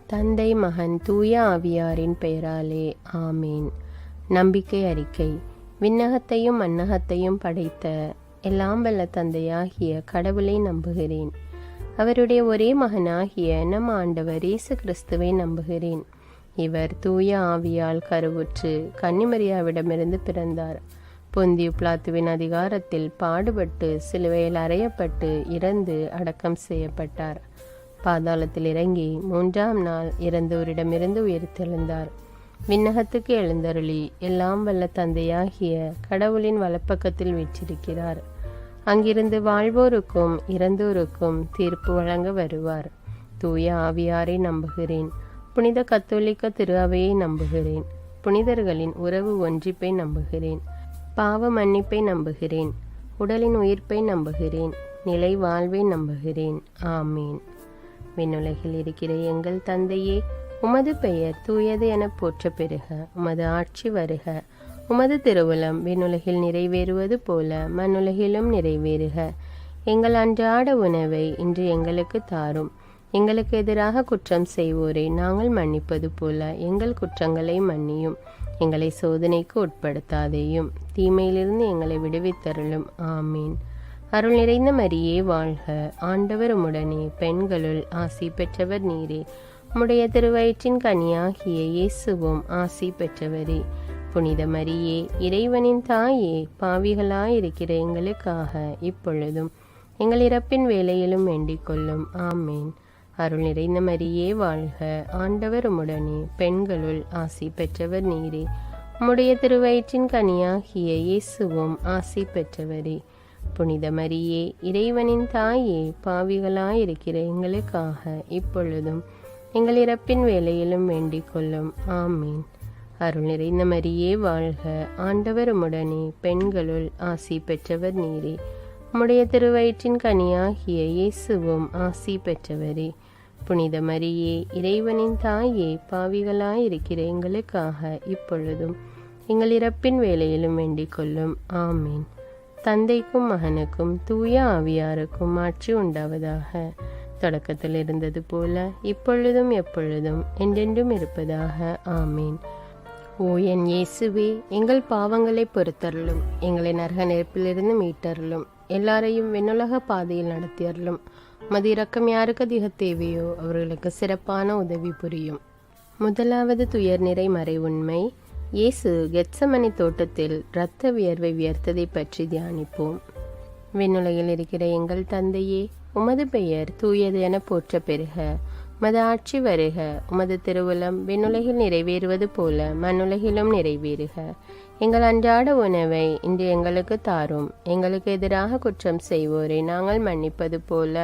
தந்தை, மகன், தூய ஆவியாரின் பெயராலே ஆமீன். நம்பிக்கை அறிக்கை. விண்ணகத்தையும் மண்ணகத்தையும் படைத்த எல்லாம் வல்ல தந்தையாகிய கடவுளை நம்புகிறேன். அவருடைய ஒரே மகனாகிய நம் ஆண்டவர் இயேசு கிறிஸ்துவை நம்புகிறேன். இவர் தூய ஆவியால் கருவுற்று கன்னிமரியாவிடமிருந்து பிறந்தார். பொந்தியு பிலாத்துவின் அதிகாரத்தில் பாடுபட்டு சிலுவையில் அறையப்பட்டு இறந்து அடக்கம் செய்யப்பட்டார். பாதாளத்தில் இறங்கி 3ஆம் நாள் இறந்தோரிடமிருந்து உயிர்த்தெழுந்தார். விண்ணகத்துக்கு எழுந்தருளி எல்லாம் வல்ல தந்தையாகிய கடவுளின் வலப்பக்கத்தில் வீற்றிருக்கிறார். அங்கிருந்து வாழ்வோருக்கும் இறந்தோருக்கும் தீர்ப்பு வழங்க வருவார். தூய ஆவியாரை நம்புகிறேன். புனித கத்தோலிக்க திரு அவையை நம்புகிறேன். புனிதர்களின் உறவு ஒன்றிப்பை நம்புகிறேன். பாவ மன்னிப்பை நம்புகிறேன். உடலின் உயிர்ப்பை நம்புகிறேன். நிலை வாழ்வை நம்புகிறேன். ஆமீன். விண்ணுலகில் இருக்கிற எங்கள் தந்தையே, உமது பெயர் தூயது என போற்ற பெறுக. உமது ஆட்சி வருக. உமது திருவுளம் விண்ணுலகில் நிறைவேறுவது போல மண்ணுலகிலும் நிறைவேறுக. எங்கள் அன்றாட உணவை இன்று எங்களுக்கு தாரும். எங்களுக்கு எதிராக குற்றம் செய்வோரை நாங்கள் மன்னிப்பது போல எங்கள் குற்றங்களை மன்னியும். எங்களை சோதனைக்கு உட்படுத்தாதேயும், தீமையிலிருந்து எங்களை விடுவித்தருளும். ஆமீன். அருள் நிறைந்த மரியே வாழ்க. ஆண்டவர் உம்முடனே, பெண்களுள் ஆசி பெற்றவர் நீரே. உம்முடைய திருவயிற்றின் கனியாகிய இயேசுவும் ஆசி பெற்றவரே. புனித மரியே, இறைவனின் தாயே, பாவிகளாயிருக்கிற எங்களுக்காக இப்பொழுதும் எங்கள் இறப்பின் வேளையிலும் வேண்டிக் கொள்ளும். ஆமீன். அருள் நிறைந்த மரியே வாழ்க. ஆண்டவர் உம்முடனே, பெண்களுள் ஆசி பெற்றவர் நீரே. உம்முடைய திருவயிற்றின் கனியாகிய இயேசுவும் ஆசி பெற்றவரே. புனித மரியே, இறைவனின் தாயே, பாவிகளாயிருக்கிற எங்களுக்காக இப்பொழுதும் எங்கள் இறப்பின் வேளையிலும் வேண்டிக் கொள்ளும். ஆமீன். அருள் நிறைந்த மரியே வாழ்க. ஆண்டவர் உம்முடனே, பெண்களுள் ஆசி பெற்றவர் நீரே. உம்முடைய திருவயிற்றின் கனியாகிய இயேசுவும் ஆசி பெற்றவரே. புனித மரியே, இறைவனின் தாயே, பாவிகளாயிருக்கிற எங்களுக்காக இப்பொழுதும் எங்கள் இறப்பின் வேளையிலும் வேண்டிக் கொள்ளும். ஆமீன். தந்தைக்கும் மகனுக்கும் தூய ஆவியாருக்கும் ஆட்சி உண்டாவதாக. தொடக்கத்தில் இருந்தது போல இப்பொழுதும் எப்பொழுதும் என்றென்றும் இருப்பதாக. ஆமீன். ஓ என் இயேசுவே, எங்கள் பாவங்களை பொறுத்தருளும். எங்களை நரக நெருப்பிலிருந்து மீட்டருளும். எல்லாரையும் விண்ணுலக பாதையில் நடத்தியருளும். மது இரக்கம் யாருக்கு அதிக தேவையோ அவர்களுக்கு சிறப்பான உதவி புரியும். முதலாவது துயர் நிறை மறை உண்மை. இயேசு கெத்சமனி தோட்டத்தில் இரத்த வியர்வை வியர்த்ததை பற்றி தியானிப்போம். விண்ணுலகில் இருக்கிற எங்கள் தந்தையே, உமது பெயர் தூயது என போற்ற பெறுக. உமது ஆட்சி வருக. உமது திருவுளம் விண்ணுலகில் நிறைவேறுவது போல மண்ணுலகிலும் நிறைவேறுக. எங்கள் அன்றாட உணவை இன்று எங்களுக்கு தாரும். எங்களுக்கு எதிராக குற்றம் செய்வோரை நாங்கள் மன்னிப்பது போல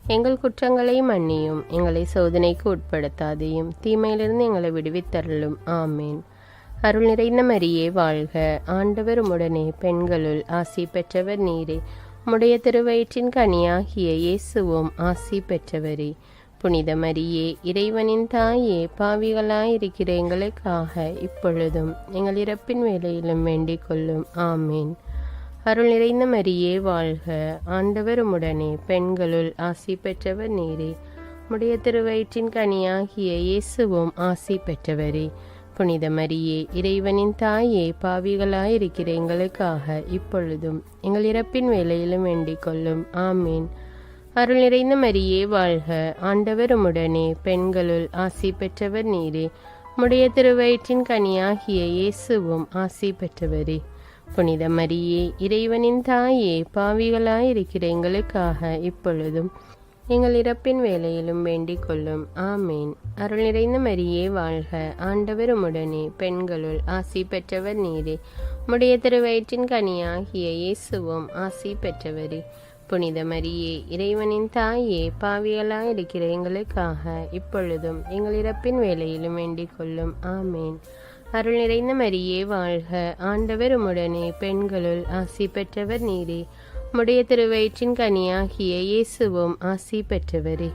எங்கள் குற்றங்களை மன்னியும். எங்களை சோதனைக்கு உட்படுத்தாதையும், தீமையிலிருந்து எங்களை விடுவித்தருளும். ஆமீன். அருள் நிறைந்த மரியே வாழ்க. ஆண்டவர் உம்முடனே, பெண்களுள் ஆசி பெற்றவர் நீரே. உம்முடைய திருவயிற்றின் கனியாகிய இயேசுவும் ஆசி பெற்றவரே. புனித மரியே, இறைவனின் தாயே, பாவிகளாயிருக்கிற எங்களுக்காக இப்பொழுதும் எங்கள் இறப்பின் வேளையிலும் வேண்டிக் கொள்ளும். ஆமீன். அருள் நிறைந்த மரியே வாழ்க. ஆண்டவர் உம்முடனே, பெண்களுள் ஆசி பெற்றவர் நீரே. உம்முடைய திருவயிற்றின் கனியாகிய இயேசுவும் ஆசி பெற்றவரே. புனித மரியே, இறைவனின் தாயே, பாவிகளாயிருக்கிற எங்களுக்காக இப்பொழுதும் எங்கள் இறப்பின் வேளையிலும் வேண்டிக் கொள்ளும். ஆமீன். அருள் நிறைந்த மரியே வாழ்க. ஆண்டவர் உம்முடனே, பெண்களுள் ஆசி பெற்றவர் நீரே. உம்முடைய திருவயிற்றின் கனியாகிய இயேசுவும் ஆசி பெற்றவரே. புனித மரியே, இறைவனின் தாயே, பாவிகளாயிருக்கிற எங்களுக்காக இப்பொழுதும் எங்கள் இறப்பின் வேளையிலும் வேண்டிக் கொள்ளும். ஆமீன். அருள் நிறைந்த மரியே வாழ்க. ஆண்டவர் உம்முடனே, பெண்களுள் ஆசி பெற்றவர் நீரே. உம்முடைய திருவயிற்றின் கனியாகிய இயேசுவும் ஆசி பெற்றவரே. புனித மரியே, இறைவனின் தாயே, பாவிகளாயிருக்கிற எங்களுக்காக இப்பொழுதும் எங்கள் இறப்பின் வேளையிலும் வேண்டிக் கொள்ளும். ஆமீன். அருள் நிறைந்த மரியே வாழ்க. ஆண்டவர் உம்முடனே, பெண்களுள் ஆசி பெற்றவர் நீரே. உம்முடைய திருவயிற்றின் கனியாகிய இயேசுவும் ஆசி பெற்றவரே.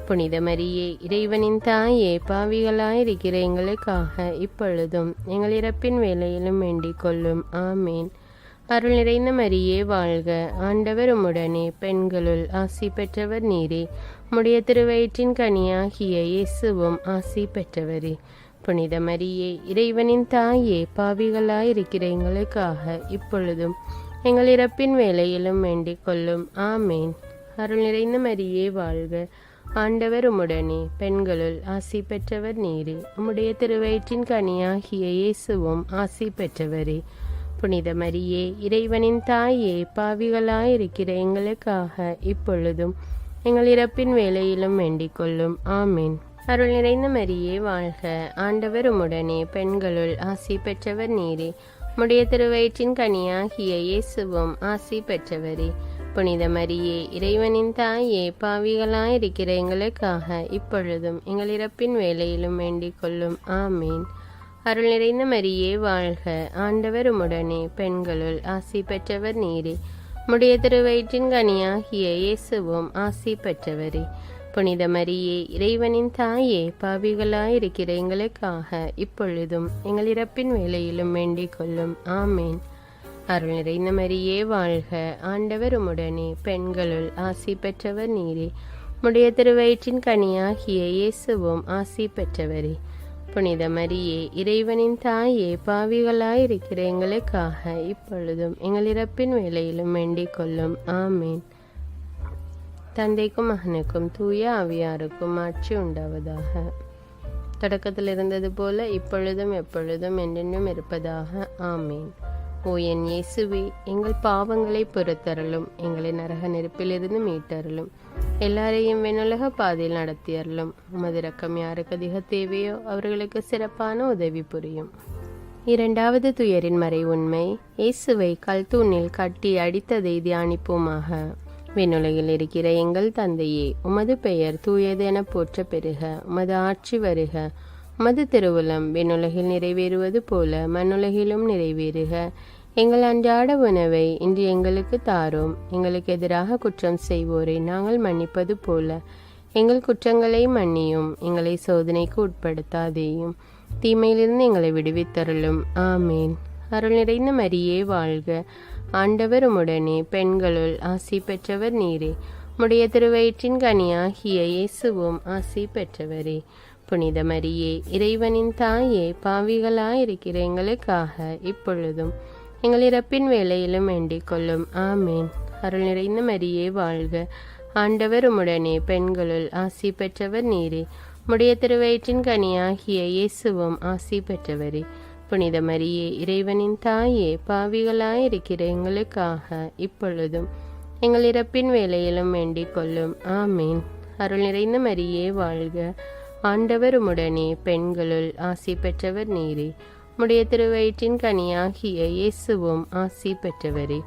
புனித மரியே, இறைவனின் தாயே, பாவிகளாயிருக்கிற எங்களுக்காக இப்பொழுதும் எங்கள் இறப்பின் வேளையிலும் வேண்டிக் கொள்ளும். ஆமீன். அருள் நிறைந்த மரியே வாழ்க. ஆண்டவர் உம்முடனே, பெண்களுள் ஆசி பெற்றவர் நீரே. உம்முடைய திருவயிற்றின் கனியாகிய இயேசுவும் ஆசி பெற்றவரே. புனித மரியே, இறைவனின் தாயே, பாவிகளாயிருக்கிற எங்களுக்காக இப்பொழுதும் எங்கள் இறப்பின் வேளையிலும் வேண்டிக் கொள்ளும். ஆமேன். அருள் நிறைந்த மரியே வாழ்க. ஆண்டவர் உம்முடனே, பெண்களுள் ஆசி பெற்றவர் நீரே. உம்முடைய திருவயிற்றின் கனியாகிய இயேசுவும் ஆசி பெற்றவரே. புனித மரியே, இறைவனின் தாயே, பாவிகளாயிருக்கிற எங்களுக்காக இப்பொழுதும் எங்கள் இறப்பின் வேளையிலும் வேண்டிக் கொள்ளும். ஆமேன். அருள் நிறைந்த மரியே வாழ்க. ஆண்டவர் உம்முடனே, பெண்களுள் ஆசி பெற்றவர் நீரே. உம்முடைய திருவயிற்றின் கனியாகிய இயேசுவும் ஆசி பெற்றவரே. புனித மரியே, இறைவனின் தாயே, பாவிகளாயிருக்கிற எங்களுக்காக இப்பொழுதும் எங்கள் இறப்பின் வேளையிலும் வேண்டிக் கொள்ளும். ஆமேன். அருள் நிறைந்த மரியே வாழ்க. ஆண்டவர் உம்முடனே, பெண்களுள் ஆசி பெற்றவர் நீரே. உம்முடைய திருவயிற்றின் கனியாகிய இயேசுவும் ஆசி பெற்றவரே. புனித மரியே, இறைவனின் தாயே, பாவிகளாயிருக்கிற எங்களுக்காக இப்பொழுதும் எங்கள் இறப்பின் வேளையிலும் வேண்டிக் கொள்ளும். ஆமேன். அருள் நிறைந்த மரியே வாழ்க. ஆண்டவர் உம்முடனே, பெண்களுள் ஆசி பெற்றவர் நீரே. உம்முடைய திருவயிற்றின் கனியாகிய இயேசுவும் ஆசி பெற்றவரே. புனித மரியே, இறைவனின் தாயே, பாவிகளாயிருக்கிற எங்களுக்காக இப்பொழுதும் எங்கள் இறப்பின் வேளையிலும் வேண்டிக் கொள்ளும். ஆமேன். தந்தைக்கும் மகனுக்கும் தூய ஆவியாருக்கும் ஆட்சி உண்டாவதாக. தொடக்கத்தில் இருந்தது போல இப்பொழுதும் எப்பொழுதும் என்றென்றும் இருப்பதாக. ஆமேன். ஓ என் இயேசுவே, எங்கள் பாவங்களை பொறுத்தருளும், எங்களை நரக நெருப்பிலிருந்து மீட்டருளும், எல்லாரையும் விண்ணுலக பாதையில் நடத்தியருளும். உமது இரக்கம் யாருக்கு அதிக தேவையோ அவர்களுக்கு சிறப்பான உதவி புரியும். இரண்டாவது துயரின் மறை உண்மை. இயேசுவை கல்தூணில் கட்டி அடித்ததை தியானிப்போமாக. விண்ணுலகில் இருக்கிற எங்கள் தந்தையே, உமது பெயர் தூயது என போற்ற பெறுக. உமது ஆட்சி வருக. உமது திருவுளம் விண்ணுலகில் நிறைவேறுவது போல மண்ணுலகிலும் நிறைவேறுக. எங்கள் அன்றாட உணவை இன்று எங்களுக்கு தாரும். எங்களுக்கு எதிராக குற்றம் செய்வோரை நாங்கள் மன்னிப்பது போல எங்கள் குற்றங்களை மன்னியும். எங்களை சோதனைக்கு உட்படுத்தாதேயும், தீமையிலிருந்து எங்களை விடுவித்தருளும். ஆமேன். அருள் நிறைந்த மரியே வாழ்க. ஆண்டவர் உம்முடனே, பெண்களுள் ஆசி பெற்றவர் நீரே. உம்முடைய திருவயிற்றின் கனியாகிய இயேசுவும் ஆசி பெற்றவரே. புனித மரியே, இறைவனின் தாயே, பாவிகளாயிருக்கிற எங்களுக்காக இப்பொழுதும் எங்கள் இறப்பின் வேளையிலும் வேண்டிக் கொள்ளும். ஆமேன். அருள் நிறைந்த மரியே வாழ்க. ஆண்டவர் உம்முடனே, பெண்களுள் ஆசி பெற்றவர் நீரே. உம்முடைய திருவயிற்றின் கனியாகிய இயேசுவும் ஆசி பெற்றவரே. புனித மரியே, இறைவனின் தாயே, பாவிகளாயிருக்கிற எங்களுக்காக இப்பொழுதும் எங்கள் இறப்பின் வேளையிலும் வேண்டிக் கொள்ளும். ஆமேன். அருள் நிறைந்த மரியே வாழ்க. ஆண்டவர் உம்முடனே, பெண்களுள் ஆசி பெற்றவர் நீரே. உம்முடைய திருவயிற்றின் கனியாகிய இயேசுவும் ஆசி பெற்றவரே.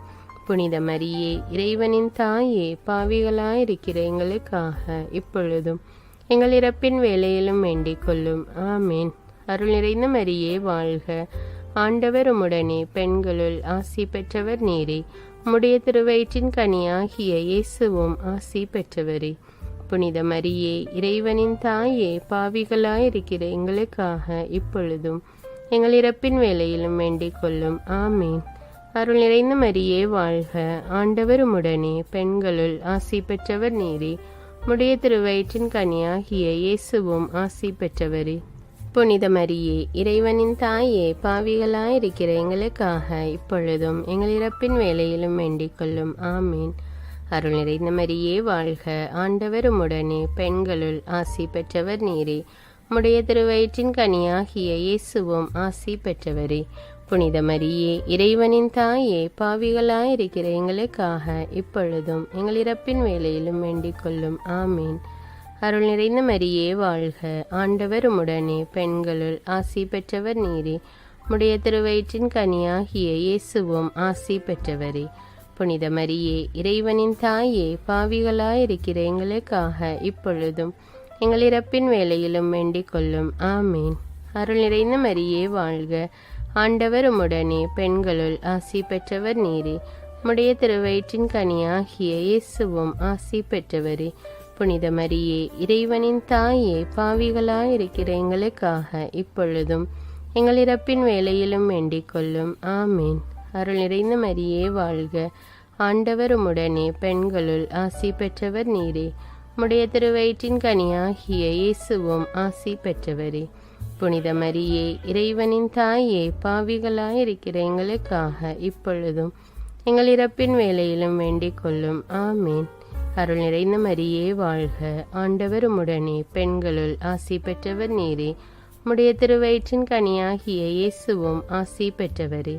புனித மரியே, இறைவனின் தாயே, பாவிகளாயிருக்கிற எங்களுக்காக இப்பொழுதும் எங்கள் இறப்பின் வேளையிலும் வேண்டிக் கொள்ளும். ஆமேன். அருள் நிறைந்த மரியே வாழ்க. ஆண்டவர் உம்முடனே, பெண்களுள் ஆசி பெற்றவர் நீரே. உம்முடைய திருவயிற்றின் கனியாகிய இயேசுவும் ஆசி பெற்றவரே. புனித மரியே, இறைவனின் தாயே, பாவிகளாயிருக்கிற எங்களுக்காக இப்பொழுதும் எங்கள் இறப்பின் வேளையிலும் வேண்டிக் கொள்ளும். ஆமேன். அருள் நிறைந்த மரியே வாழ்க. ஆண்டவர் உம்முடனே, பெண்களுள் ஆசி பெற்றவர் நீரே. உம்முடைய திருவயிற்றின் கனியாகிய இயேசுவும் ஆசி பெற்றவரே. புனித மரியே, இறைவனின் தாயே, பாவிகளாயிருக்கிற எங்களுக்காக இப்பொழுதும் எங்கள் இறப்பின் வேளையிலும் வேண்டிக் கொள்ளும். ஆமேன். அருள் நிறைந்த மரியே வாழ்க. ஆண்டவர் உம்முடனே, பெண்களுள் ஆசி பெற்றவர் நீரே. உம்முடைய திருவயிற்றின் கனியாகிய இயேசுவும் ஆசி பெற்றவரே. புனித மரியே, இறைவனின் தாயே, பாவிகளாயிருக்கிற எங்களுக்காக இப்பொழுதும் எங்கள் இறப்பின் வேளையிலும் வேண்டிக் கொள்ளும். ஆமேன். அருள் நிறைந்த மரியே வாழ்க. ஆண்டவர் உம்முடனே, பெண்களுள் ஆசி பெற்றவர் நீரே. உம்முடைய திருவயிற்றின் கனியாகிய இயேசுவும் ஆசி பெற்றவரே. புனித மரியே, இறைவனின் தாயே, பாவிகளாயிருக்கிற எங்களுக்காக இப்பொழுதும் எங்கள் இறப்பின் வேளையிலும் வேண்டிக் கொள்ளும். ஆமேன். அருள் நிறைந்த மரியே வாழ்க. ஆண்டவர் உம்முடனே, பெண்களுள் ஆசி பெற்றவர் நீரே. உம்முடைய திருவயிற்றின் கனியாகிய இயேசுவும் ஆசி பெற்றவரே. புனித மரியே, இறைவனின் தாயே, பாவிகளாயிருக்கிற எங்களுக்காக இப்பொழுதும் எங்கள் இறப்பின் வேளையிலும் வேண்டிக் கொள்ளும். ஆமேன். அருள் நிறைந்த மரியே வாழ்க. ஆண்டவர் உம்முடனே, பெண்களுள் ஆசி பெற்றவர் நீரே. உம்முடைய திருவயிற்றின் கனியாகிய இயேசுவும் ஆசி பெற்றவரே. புனித மரியே, இறைவனின் தாயே, பாவிகளாயிருக்கிற எங்களுக்காக இப்பொழுதும் எங்கள் இறப்பின் வேளையிலும் வேண்டிக் கொள்ளும். ஆமீன். அருள் நிறைந்த மரியே வாழ்க, ஆண்டவர் உம்முடனே, பெண்களுள் ஆசி பெற்றவர் நீரே. உம்முடைய திருவயிற்றின் கனியாகிய இயேசுவும் ஆசி பெற்றவரே.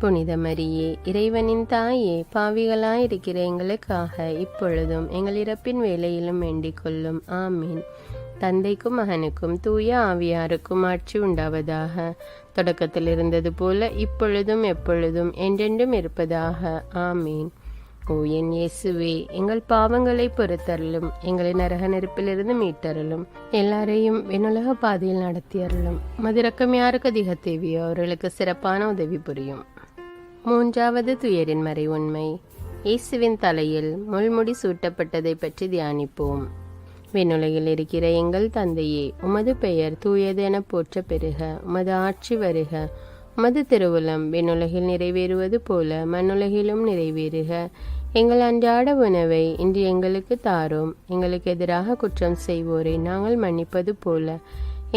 புனித மரியே, இறைவனின் தாயே, பாவிகளாயிருக்கிற எங்களுக்காக இப்பொழுதும் எங்கள் இறப்பின் வேளையிலும் வேண்டிக் கொள்ளும். ஆமீன். தந்தைக்கும் மகனுக்கும் தூய ஆவியாருக்கும் ஆட்சி உண்டாவதாக. தொடக்கத்தில் இருந்தது போல இப்பொழுதும் எப்பொழுதும் என்றென்றும் இருப்பதாக. ஆமீன். ஓ என் இயேசுவே, எங்கள் பாவங்களை பொறுத்தருளும், எங்களை நரக நெருப்பிலிருந்து மீட்டருளும், எல்லாரையும் விண்ணுலக பாதையில் நடத்தியருளும். மதிரக்கம் யாருக்கு அதிக தேவையோ அவர்களுக்கு சிறப்பான உதவி புரியும். மூன்றாவது துயரின் மறை உண்மை. இயேசுவின் தலையில் முள்முடி சூட்டப்பட்டதை பற்றி தியானிப்போம். விண்ணுலகில் இருக்கிற எங்கள் தந்தையே, உமது பெயர் தூயதென போற்ற பெறுக. உமது ஆட்சி வருக. உமது திருவுளம் விண்ணுலகில் நிறைவேறுவது போல மண்ணுலகிலும் நிறைவேறுக. எங்கள் அன்றாட உணவை இன்று எங்களுக்கு தாரும். எங்களுக்கு எதிராக குற்றம் செய்வோரை நாங்கள் மன்னிப்பது போல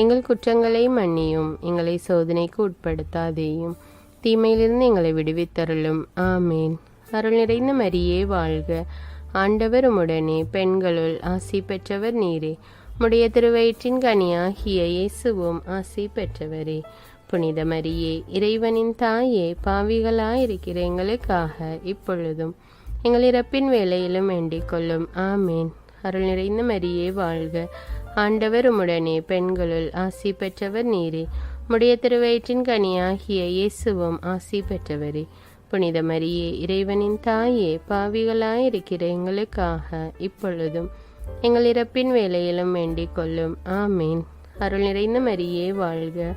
எங்கள் குற்றங்களை மன்னியும். எங்களை சோதனைக்கு உட்படுத்தாதேயும், தீமையிலிருந்து எங்களை விடுவித்தருளும். ஆமீன். அருள் நிறைந்த மரியே வாழ்க, ஆண்டவர் உம்முடனே, பெண்களுள் ஆசி பெற்றவர் நீரே. உம்முடைய திருவயிற்றின் கனியாகிய இயேசுவும் ஆசி பெற்றவரே. புனித மரியே, இறைவனின் தாயே, பாவிகளாயிருக்கிற எங்களுக்காக இப்பொழுதும் எங்கள் இறப்பின் வேளையிலும் வேண்டிக் கொள்ளும். ஆமீன். அருள் நிறைந்த மரியே வாழ்க, ஆண்டவர் உம்முடனே, பெண்களுள் ஆசி பெற்றவர் நீரே. உம்முடைய திருவயிற்றின் கனியாகிய இயேசுவும் ஆசி பெற்றவரே. புனித மரியே, இறைவனின் தாயே, பாவிகளாயிருக்கிற எங்களுக்காக இப்பொழுதும் எங்கள் இறப்பின் வேளையிலும் வேண்டிக் கொள்ளும். ஆமீன். அருள் நிறைந்த மரியே வாழ்க,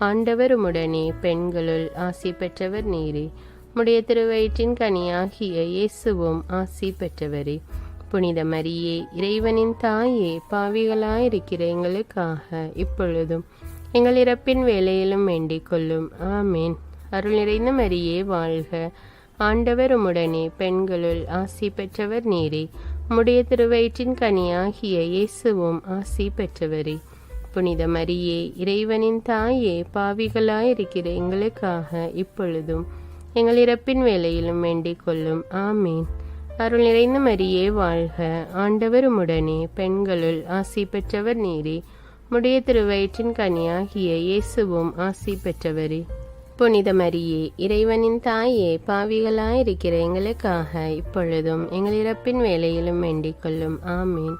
ஆண்டவர் உம்முடனே, பெண்களுள் ஆசி பெற்றவர் நீரே. உம்முடைய திருவயிற்றின் கனியாகிய இயேசுவும் ஆசி பெற்றவரே. புனித மரியே, இறைவனின் தாயே, பாவிகளாயிருக்கிற எங்களுக்காக இப்பொழுதும் எங்கள் இறப்பின் வேளையிலும் வேண்டிக் கொள்ளும். ஆமீன். அருள் நிறைந்த மரியே வாழ்க, ஆண்டவர் உம்முடனே, பெண்களுள் ஆசி பெற்றவர் நீரே. உம்முடைய திருவயிற்றின் கனியாகிய இயேசுவும் ஆசி பெற்றவரே. புனித மரியே, இறைவனின் தாயே, பாவிகளாயிருக்கிற எங்களுக்காக இப்பொழுதும் எங்கள் இறப்பின் வேளையிலும் வேண்டிக் கொள்ளும். ஆமீன். அருள் நிறைந்த மரியே வாழ்க, ஆண்டவர் உம்முடனே, பெண்களுள் ஆசி பெற்றவர் நீரே. உம்முடைய திருவயிற்றின் கனியாகிய இயேசுவும் ஆசி பெற்றவரே. புனித மரியே, இறைவனின் தாயே, பாவிகளாயிருக்கிற எங்களுக்காக இப்பொழுதும் எங்கள் இறப்பின் வேளையிலும் வேண்டிக் கொள்ளும். ஆமீன்.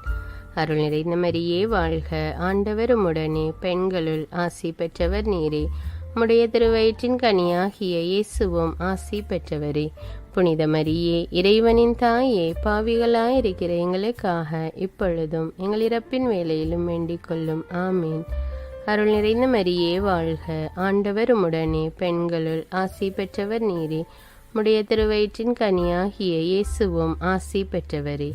அருள் நிறைந்த மரியே வாழ்க, ஆண்டவர் உம்முடனே, பெண்களுள் ஆசி பெற்றவர் நீரே. உம்முடைய திருவயிற்றின் கனியாகிய இயேசுவும் ஆசி பெற்றவரே. புனித மரியே, இறைவனின் தாயே, பாவிகளாயிருக்கிற எங்களுக்காக இப்பொழுதும் எங்கள் இறப்பின் வேளையிலும் வேண்டிக் கொள்ளும். ஆமீன். அருள் நிறைந்த மரியே வாழ்க, ஆண்டவர் உம்முடனே, பெண்களுள் ஆசி பெற்றவர் நீரே. உம்முடைய திருவயிற்றின் கனியாகிய இயேசுவும் ஆசி பெற்றவரே.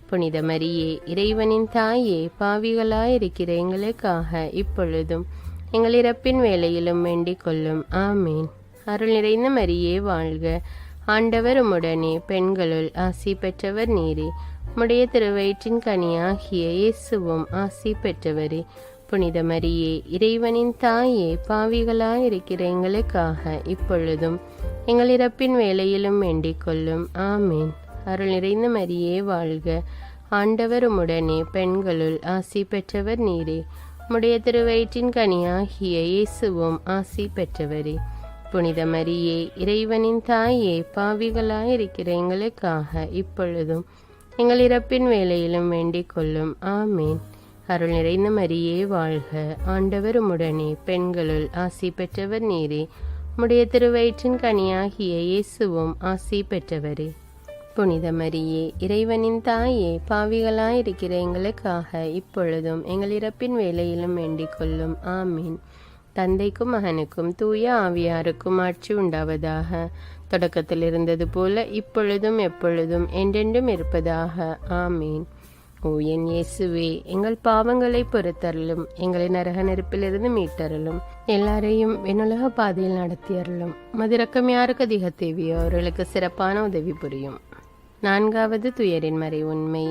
புனித மரியே, இறைவனின் தாயே, பாவிகளாயிருக்கிற எங்களுக்காக இப்பொழுதும் எங்கள் இறப்பின் வேளையிலும் வேண்டிக் கொள்ளும். ஆமீன். அருள் நிறைந்த மரியே வாழ்க, ஆண்டவர் உம்முடனே, பெண்களுள் ஆசி பெற்றவர் நீரே. உம்முடைய திருவயிற்றின் கனியாகிய இயேசுவும் ஆசி பெற்றவரே. புனித மரியே, இறைவனின் தாயே, பாவிகளாயிருக்கிற எங்களுக்காக இப்பொழுதும் எங்கள் இறப்பின் வேளையிலும் வேண்டிக் கொள்ளும். ஆமீன். அருள் நிறைந்த மரியே வாழ்க, ஆண்டவர் உம்முடனே, பெண்களுள் ஆசி பெற்றவர் நீரே. உம்முடைய திருவயிற்றின் கனியாகிய இயேசுவும் ஆசி பெற்றவரே. புனித மரியே, இறைவனின் தாயே, பாவிகளாயிருக்கிற எங்களுக்காக இப்பொழுதும் எங்கள் இறப்பின் வேளையிலும் வேண்டிக் கொள்ளும். ஆமீன். அருள் நிறைந்த மரியே வாழ்க, ஆண்டவர் உம்முடனே, பெண்களுள் ஆசி பெற்றவர் நீரே. உம்முடைய திருவயிற்றின் கனியாகிய இயேசுவும் ஆசி பெற்றவரே. புனித மரியே, இறைவனின் தாயே, பாவிகளாயிருக்கிற எங்களுக்காக இப்பொழுதும் எங்கள் இறப்பின் வேளையிலும் வேண்டிக் கொள்ளும். ஆமீன். தந்தைக்கும் மகனுக்கும் தூய ஆவியாருக்கும் ஆட்சி உண்டாவதாக. தொடக்கத்தில் இருந்தது போல இப்பொழுதும் எப்பொழுதும் என்றென்றும் இருப்பதாக. ஆமீன். ஓ என் இயேசுவே, எங்கள் பாவங்களை பொறுத்தருளும், எங்களை நரக நெருப்பிலிருந்து மீட்டருளும், எல்லாரையும் விண்ணுலக பாதையில் நடத்தியருளும். மதிரக்கம் யாருக்கு அதிக தேவையோ அவர்களுக்கு சிறப்பான உதவி புரியும். நான்காவது துயரின் மறை உண்மை.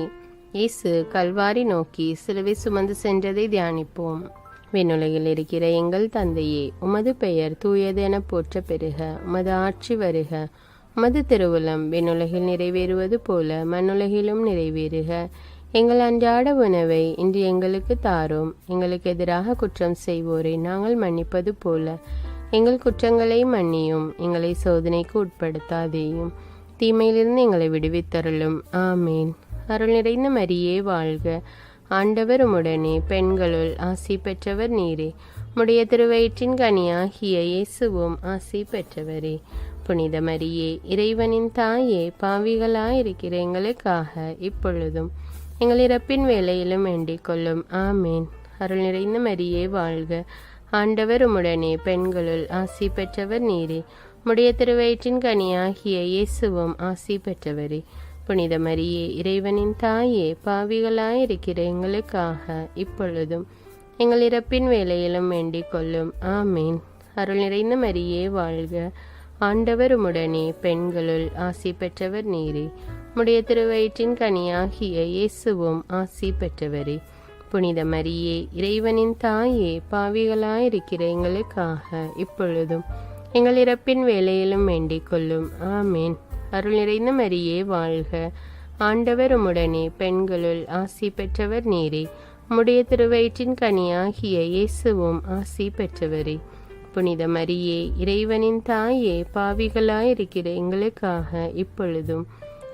இயேசு கல்வாரி நோக்கி சிலுவை சுமந்து சென்றதை தியானிப்போம். விண்ணுலகில் இருக்கிற எங்கள் தந்தையே, உமது பெயர் தூயது என போற்ற பெறுக. உமது ஆட்சி வருக. உமது திருவுளம் விண்ணுலகில் நிறைவேறுவது போல மண்ணுலகிலும் நிறைவேறுக. எங்கள் அன்றாட உணவை இன்று எங்களுக்கு தாரும். எங்களுக்கு எதிராக குற்றம் செய்வோரை நாங்கள் மன்னிப்பது போல எங்கள் குற்றங்களை மன்னியும். எங்களை சோதனைக்கு உட்படுத்தாதேயும், தீமையிலிருந்து எங்களை விடுவித்தருளும். ஆமேன். அருள் நிறைந்த மரியே வாழ்க. ஆண்டவர் உம்முடனே, பெண்களுள் ஆசி பெற்றவர் நீரே. உம்முடைய திருவயிற்றின் கனியாகிய இயேசுவும் ஆசி பெற்றவரே. புனித மரியே, இறைவனின் தாயே, பாவிகளாயிருக்கிற எங்களுக்காக இப்பொழுதும் எங்கள் இறப்பின் வேளையிலும் வேண்டிக் கொள்ளும். ஆமேன். அருள் நிறைந்த மரியே வாழ்க. ஆண்டவர் உம்முடனே, பெண்களுள் ஆசி பெற்றவர் நீரே. உம்முடைய திருவயிற்றின் கனியாகிய இயேசுவும் ஆசி பெற்றவரே. புனித மரியே, இறைவனின் தாயே, பாவிகளாயிருக்கிற எங்களுக்காக இப்பொழுதும் எங்கள் இறப்பின் வேளையிலும் வேண்டிக் கொள்ளும். ஆமேன். அருள் நிறைந்த மரியே வாழ்க. ஆண்டவர் உம்முடனே, பெண்களுள் ஆசி பெற்றவர் நீரே. உம்முடைய திருவயிற்றின் கனியாகிய இயேசுவும் ஆசி பெற்றவரே. புனித மரியே, இறைவனின் தாயே, பாவிகளாயிருக்கிற எங்களுக்காக இப்பொழுதும் எங்கள் இறப்பின் வேளையிலும் வேண்டிக் கொள்ளும். ஆமேன். அருள் நிறைந்த மரியே வாழ்க. ஆண்டவர் உம்முடனே, பெண்களுள் ஆசி பெற்றவர் நீரே. உம்முடைய திருவயிற்றின் கனியாகிய இயேசுவும் ஆசி பெற்றவரே. புனித மரியே, இறைவனின் தாயே, பாவிகளாயிருக்கிற எங்களுக்காக இப்பொழுதும்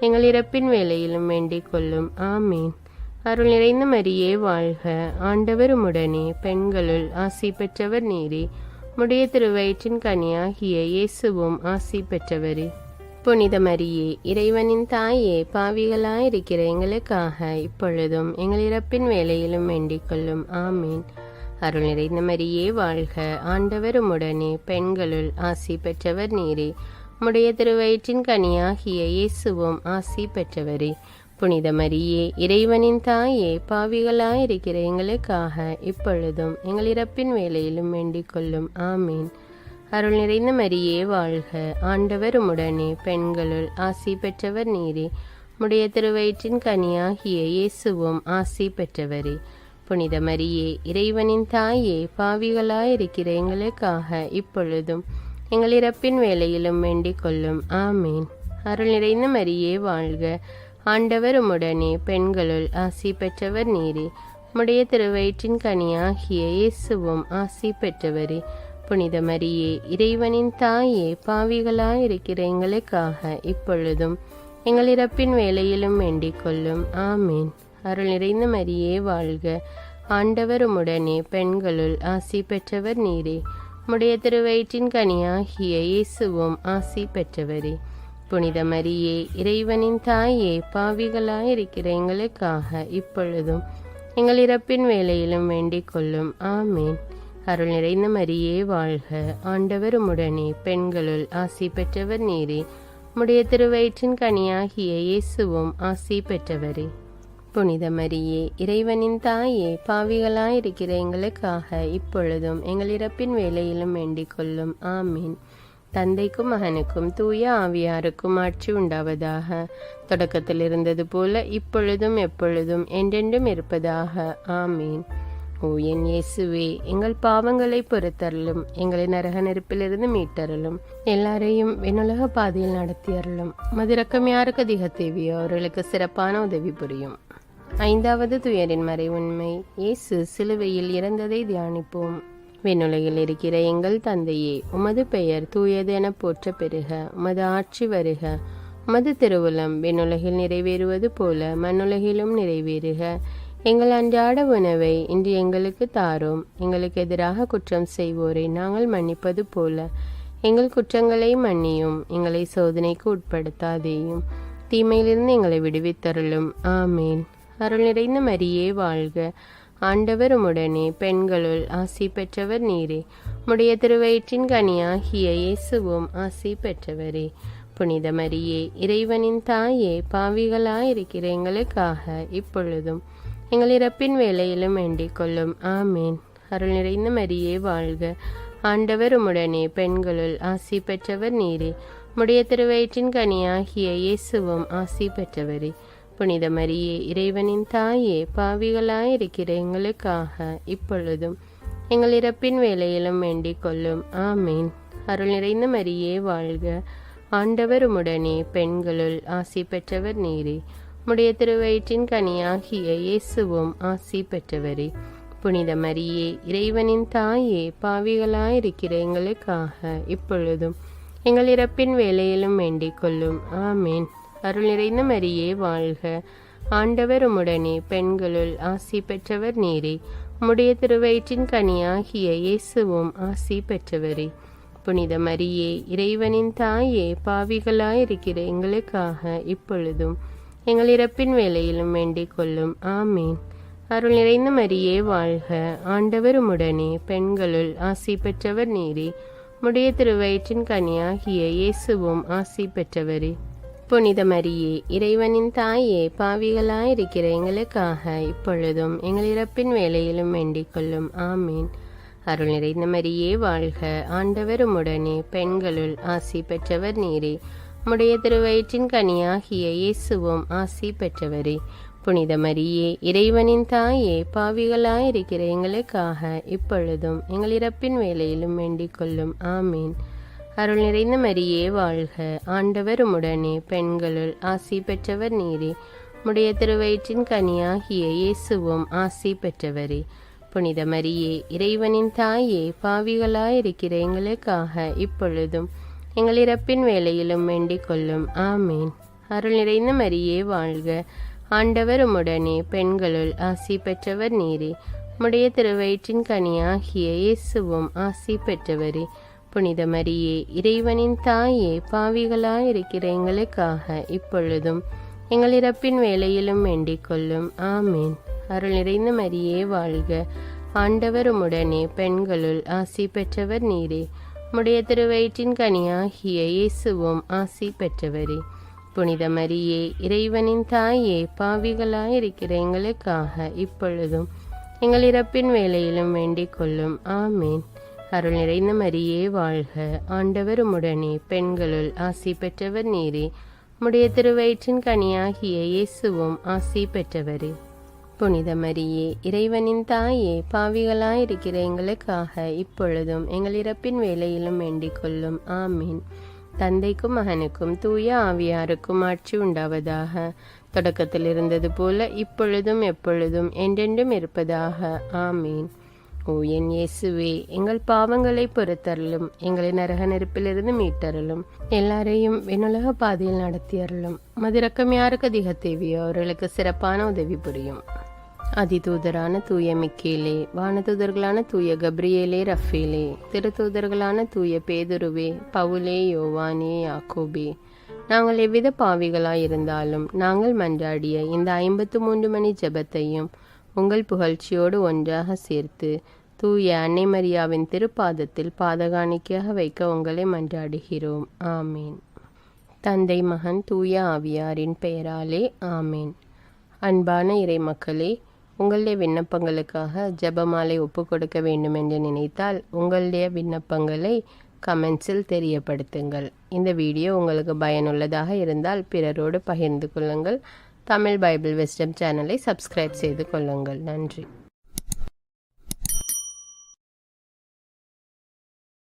எங்கள் இறப்பின் வேளையிலும் வேண்டிக் கொள்ளும். ஆமேன். அருள் நிறைந்த மரியே வாழ்க. ஆண்டவர் உம்முடனே, பெண்களுள் ஆசி பெற்றவர் நீரே. உம்முடைய திருவயிற்றின் கனியாகிய இயேசுவும் ஆசி பெற்றவரே. புனித மரியே, இறைவனின் தாயே, பாவிகளாயிருக்கிற எங்களுக்காக இப்பொழுதும் எங்கள் இறப்பின் வேளையிலும் வேண்டிக் கொள்ளும். ஆமேன். அருள் நிறைந்த மரியே வாழ்க. ஆண்டவர் உம்முடனே, பெண்களுள் ஆசி பெற்றவர் நீரே. உம்முடைய திருவயிற்றின் கனியாகிய இயேசுவும் ஆசி பெற்றவரே. புனித மரியே, இறைவனின் தாயே, பாவிகளாயிருக்கிற எங்களுக்காக இப்பொழுதும் எங்கள் இறப்பின் வேளையிலும் வேண்டிக் கொள்ளும். ஆமேன். அருள் நிறைந்த மரியே வாழ்க. ஆண்டவர் உம்முடனே, பெண்களுள் ஆசி பெற்றவர் நீரே. உம்முடைய திருவயிற்றின் கனியாகிய இயேசுவும் ஆசி பெற்றவரே. புனித மரியே, இறைவனின் தாயே, பாவிகளாயிருக்கிற எங்களுக்காக இப்பொழுதும் எங்கள் இறப்பின் வேளையிலும் வேண்டிக் கொள்ளும். ஆமேன். அருள் நிறைந்த மரியே வாழ்க. ஆண்டவர் உம்முடனே, பெண்களுள் ஆசி பெற்றவர் நீரே. உம்முடைய திருவயிற்றின் கனியாகிய இயேசுவும் ஆசி பெற்றவரே. புனித மரியே, இறைவனின் தாயே, பாவிகளாயிருக்கிற எங்களுக்காக இப்பொழுதும் எங்கள் இறப்பின் வேளையிலும் வேண்டிக் கொள்ளும். ஆமேன். அருள் நிறைந்த மரியே வாழ்க. ஆண்டவர் உம்முடனே, பெண்களுள் ஆசி பெற்றவர் நீரே. உம்முடைய திருவயிற்றின் கனியாகிய இயேசுவும் ஆசி பெற்றவரே. புனித மரியே, இறைவனின் தாயே, பாவிகளாயிருக்கிற எங்களுக்காக இப்பொழுதும் எங்கள் இறப்பின் வேளையிலும் வேண்டிக் கொள்ளும். ஆமேன். அருள் நிறைந்த மரியே வாழ்க. ஆண்டவர் உம்முடனே, பெண்களுள் ஆசி பெற்றவர் நீரே. உம்முடைய திருவயிற்றின் கனியாகிய இயேசுவும் ஆசி பெற்றவரே. புனித மரியே, இறைவனின் தாயே, பாவிகளாயிருக்கிற எங்களுக்காக இப்பொழுதும் எங்கள் இறப்பின் வேளையிலும் வேண்டிக் கொள்ளும். ஆமீன். தந்தைக்கும் மகனுக்கும் தூய ஆவியாருக்கும் ஆட்சி உண்டாவதாக. தொடக்கத்தில் இருந்தது போல இப்பொழுதும் எப்பொழுதும் என்றென்றும் இருப்பதாக. ஆமீன். ஓ என் இயேசுவே, எங்கள் பாவங்களை பொறுத்தருளும், எங்களை நரக நெருப்பிலிருந்து மீட்டருளும், எல்லாரையும் விண்ணுலக பாதையில் நடத்தியருளும். மதிரக்கம் யாருக்கு அதிக தேவையோ அவர்களுக்கு சிறப்பான உதவி புரியும். 5வது துயரின் மறை உண்மை. இயேசு சிலுவையில் இறந்ததை தியானிப்போம். விண்ணுலகில் இருக்கிற எங்கள் தந்தையே, உமது பெயர் தூயது என போற்ற பெறுக. உமது ஆட்சி வருக. உமது திருவுளம் விண்ணுலகில் நிறைவேறுவது போல மண்ணுலகிலும் நிறைவேறுக. எங்கள் அன்றாட உணவை இன்று எங்களுக்கு தாரும். எங்களுக்கு எதிராக குற்றம் செய்வோரை நாங்கள் மன்னிப்பது போல எங்கள் குற்றங்களை மன்னியும். எங்களை சோதனைக்கு உட்படுத்தாதேயும், தீமையிலிருந்து எங்களை விடுவித்தருளும். ஆமேன். அருள் நிறைந்த மரியே வாழ்க. ஆண்டவர் உம்முடனே, பெண்களுள் ஆசி பெற்றவர் நீரே. உம்முடைய திருவயிற்றின் கனியாகிய இயேசுவும் ஆசி பெற்றவரே. புனித மரியே, இறைவனின் தாயே, பாவிகளாயிருக்கிற எங்களுக்காக இப்பொழுதும் எங்கள் இறப்பின் வேளையிலும் வேண்டிக் கொள்ளும். ஆமேன். அருள் நிறைந்த மரியே வாழ்க. ஆண்டவர் உம்முடனே, பெண்களுள் ஆசி பெற்றவர் நீரே. உம்முடைய திருவயிற்றின் கனியாகிய இயேசுவும் ஆசி பெற்றவரே. புனித மரியே, இறைவனின் தாயே, பாவிகளாயிருக்கிற எங்களுக்காக இப்பொழுதும் எங்கள் இறப்பின் வேளையிலும் வேண்டிக் கொள்ளும். ஆமீன். அருள் நிறைந்த மரியே வாழ்க, ஆண்டவர் உம்முடனே, பெண்களுள் ஆசி பெற்றவர் நீரே. உம்முடைய திருவயிற்றின் கனியாகிய இயேசுவும் ஆசி பெற்றவரே. புனித மரியே, இறைவனின் தாயே, பாவிகளாயிருக்கிற எங்களுக்காக இப்பொழுதும் எங்கள் இறப்பின் வேளையிலும் வேண்டிக் கொள்ளும். ஆமீன். அருள் நிறைந்த மரியே வாழ்க, ஆண்டவர் உம்முடனே, பெண்களுள் ஆசி பெற்றவர் நீரே. உம்முடைய திருவயிற்றின் கனியாகிய இயேசுவும் ஆசி பெற்றவரே. புனித மரியே, இறைவனின் தாயே, பாவிகளாயிருக்கிற எங்களுக்காக இப்பொழுதும் எங்கள் இறப்பின் வேளையிலும் வேண்டிக் கொள்ளும். ஆமீன். அருள் நிறைந்த மரியே வாழ்க, ஆண்டவர் உம்முடனே, பெண்களுள் ஆசி பெற்றவர் நீரே. உம்முடைய திருவயிற்றின் கனியாகிய இயேசுவும் ஆசி பெற்றவரே. புனித மரியே, இறைவனின் தாயே, பாவிகளாயிருக்கிற எங்களுக்காக இப்பொழுதும் எங்கள் இறப்பின் வேளையிலும் வேண்டிக் கொள்ளும். ஆமீன். அருள் நிறைந்த மரியே வாழ்க, ஆண்டவர் உம்முடனே, பெண்களுள் ஆசி பெற்றவர் நீரே. உம்முடைய திருவயிற்றின் கனியாகிய இயேசுவும் ஆசி பெற்றவரே. புனித மரியே, இறைவனின் தாயே, பாவிகளாயிருக்கிற எங்களுக்காக இப்பொழுதும் எங்கள் இறப்பின் வேளையிலும் வேண்டிக் கொள்ளும். ஆமீன். அருள் நிறைந்த மரியே வாழ்க, ஆண்டவர் உம்முடனே, பெண்களுள் ஆசி பெற்றவர் நீரே. உம்முடைய திருவயிற்றின் கனியாகிய இயேசுவும் ஆசி பெற்றவரே. புனித மரியே, இறைவனின் தாயே, பாவிகளாயிருக்கிற எங்களுக்காக இப்பொழுதும் எங்கள் இறப்பின் வேளையிலும் வேண்டிக் கொள்ளும். ஆமீன். அருள் நிறைந்த மரியே வாழ்க, ஆண்டவர் உம்முடனே, பெண்களுள் ஆசி பெற்றவர் நீரே. உம்முடைய திருவயிற்றின் கனியாகிய இயேசுவும் ஆசி பெற்றவரே. புனித மரியே, இறைவனின் தாயே, பாவிகளாயிருக்கிற எங்களுக்காக இப்பொழுதும் எங்கள் இறப்பின் வேளையிலும் வேண்டிக் கொள்ளும். ஆமீன். அருள் நிறைந்த மரியே வாழ்க, ஆண்டவர் உம்முடனே, பெண்களுள் ஆசி பெற்றவர் நீரே. உம்முடைய திருவயிற்றின் கனியாகிய இயேசுவும் ஆசி பெற்றவரே. புனித மரியே, இறைவனின் தாயே, பாவிகளாயிருக்கிற எங்களுக்காக இப்பொழுதும் எங்கள் இறப்பின் வேளையிலும் வேண்டிக் கொள்ளும். ஆமீன். அருள் நிறைந்த மரியே வாழ்க, ஆண்டவர் உம்முடனே, பெண்களுள் ஆசி பெற்றவர் நீரே. உம்முடைய திருவயிற்றின் கனியாகிய இயேசுவும் ஆசி பெற்றவரே. புனித மரியே, இறைவனின் தாயே, பாவிகளாயிருக்கிற எங்களுக்காக இப்பொழுதும் எங்கள் இறப்பின் வேளையிலும் வேண்டிக் கொள்ளும். ஆமீன். தந்தைக்கும் மகனுக்கும் தூய ஆவியாருக்கும் ஆட்சி உண்டாவதாக. தொடக்கத்தில் இருந்தது போல இப்பொழுதும் எப்பொழுதும் என்றென்றும் இருப்பதாக. ஆமீன். ஓ என் இயேசுவே, எங்கள் பாவங்களை பொறுத்தருளும், எங்களை நரக நெருப்பிலிருந்து மீட்டருளும், எல்லாரையும் விண்ணுலக பாதையில் நடத்தியருளும். மதிரக்கம் யாருக்கு அதிக தேவையோ அவர்களுக்கு சிறப்பான உதவி புரியும். அதிதூதரான தூய மிக்கேலே, வானதூதர்களான தூய கப்ரியேலே, ரஃபேலே, திருத்தூதர்களான தூய பேதுருவே, பவுலே, யோவானே, யாக்கோபே, நாங்கள் எவ்வித பாவிகளாயிருந்தாலும் நாங்கள் மன்றாடிய இந்த 53 மணி ஜெபத்தையும் உங்கள் புகழ்ச்சியோடு ஒன்றாக சேர்த்து தூய அன்னை மரியாவின் திருப்பாதத்தில் பாதகாணிக்கையாக வைக்க உங்களை மன்றாடுகிறோம். ஆமீன். தந்தை, மகன், தூய ஆவியாரின் பெயராலே ஆமீன். அன்பான இறை மக்களே, உங்களுடைய விண்ணப்பங்களுக்காக ஜெபமாலை ஒப்பு கொடுக்க வேண்டும் என்று நினைத்தால் உங்களுடைய விண்ணப்பங்களை கமெண்ட்ஸில் தெரியப்படுத்துங்கள். இந்த வீடியோ உங்களுக்கு பயனுள்ளதாக இருந்தால் பிறரோடு பகிர்ந்து கொள்ளுங்கள். தமிழ் பைபிள் விஸ்டம் சேனலை சப்ஸ்கிரைப் செய்து கொள்ளுங்கள். நன்றி.